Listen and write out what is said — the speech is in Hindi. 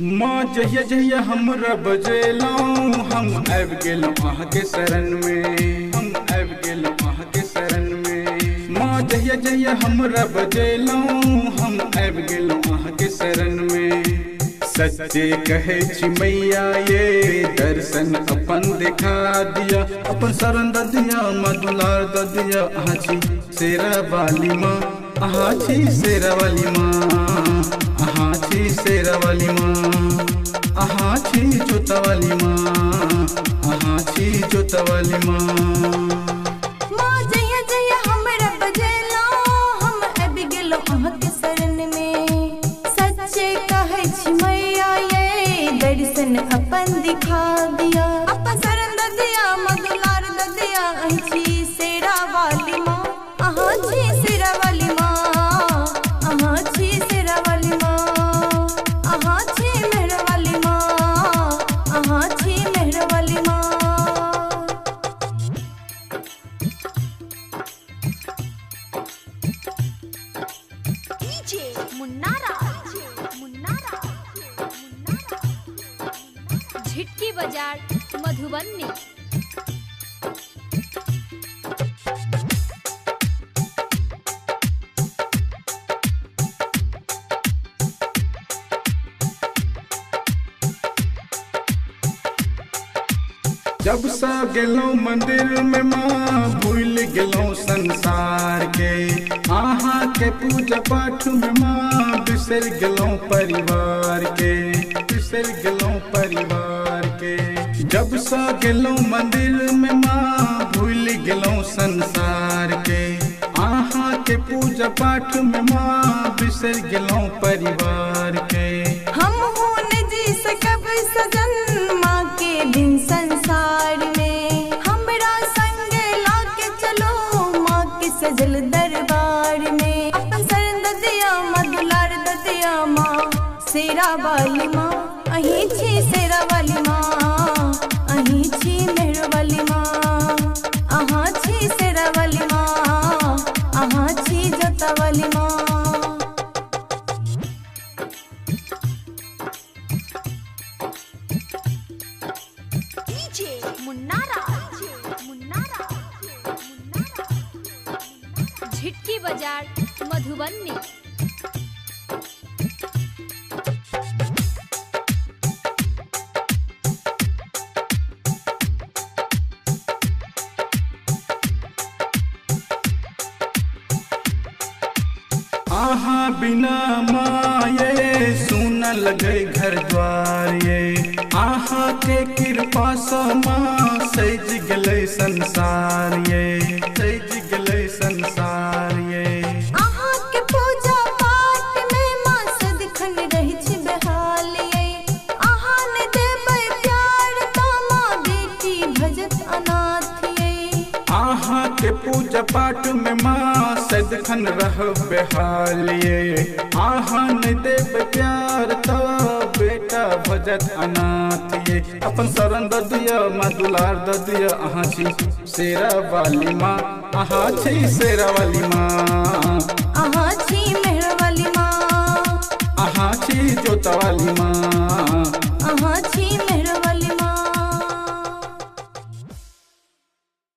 माँ जहिया जहिया हमरा बजेलौं हम आबि गेलौं अहाँके शरण में, हम आबि गेलौं अहाँके शरण में। माँ जहिया जहिया हमरा बजेलौं हम आबि गेलौं अहाँके शरण में। सच्चे कहै छी मैया ये दर्शन अपन दिखा दिया, अपन शरण द दिया, माँ दुलार द दिया। अहाँ छी शेरा वाली माँ, अहाँ छी शेरा वाली माँ, अहाँ छी शेरा वाली माँ, अहाँ छी जोता वाली माँ, अहाँ छी जोता वाली माँ। माँ जहिया जहिया हमरा बजेलौं हम आबि गेलौं अहाँके शरण में। सच्चे कहै छी मैया ये दर्शन अपन दिखा दिया, अपन शरण द दिया, माँ दुलार द दिया। अहाँ छी शेरा वाली माँ, अहाँ छी शेरा वाली माँ, अहाँ छी शेरा वाली माँ, अहाँ छी मेहर वाली माँ, अहाँ छी मेहर वाली माँ। डीजे मुन्नारा, मुन्नारा, झिटकी बाजार मधुबनी। जब सा गेलौं मंदिर में माँ भूल गेलौं संसार के। अहाँ के पूजा पाठ में माँ बिसर गेलौं परिवार के, बिसर गेलौं परिवार के। जब सा गेलौं मंदिर में माँ भूल गेलौं संसार के। अहाँ के पूजा पाठ में माँ बिसर गेलौं परिवार के। हम हो न जी सकब सजन माँ के बिन संसार में। हमरा संग लाके चलो माँ के सजल दरबार में। अपन शरण द दिया, माँ दुलार द दिया, माँ शेरा वाली माँ। अहीं छी शेरा वाली माँ, अहीं छी मेहर वाली माँ, अहाँ छी शेरा वाली माँ, अहाँ छी जोता वाली माँ। डीजे मुन्नारा, मुन्नारा, झिटकी बाजार मधुबनी। अहाँ बिना माँ ये सुन लगे घर द्वार ये। अहाँ के कृपा से माँ सज गले संसार ये, सज गले संसार ये। अहाँ के पूजा पाठ में माँ सदिखन रही छी बेहाल ये। अहाँ ने देबै प्यार तो माँ बेटी भजत अनाथ ये। अहाँ के पूजा पाठ में माँ सदखन रह बेहाल ये। अहाँ ने देव प्यार तो बेटा भजत अनाथ ये। अपन शरण द दिया, माँ दुलार द दिया। अहाँ छी शेरा वाली माँ, अहाँ छी शेरा वाली माँ,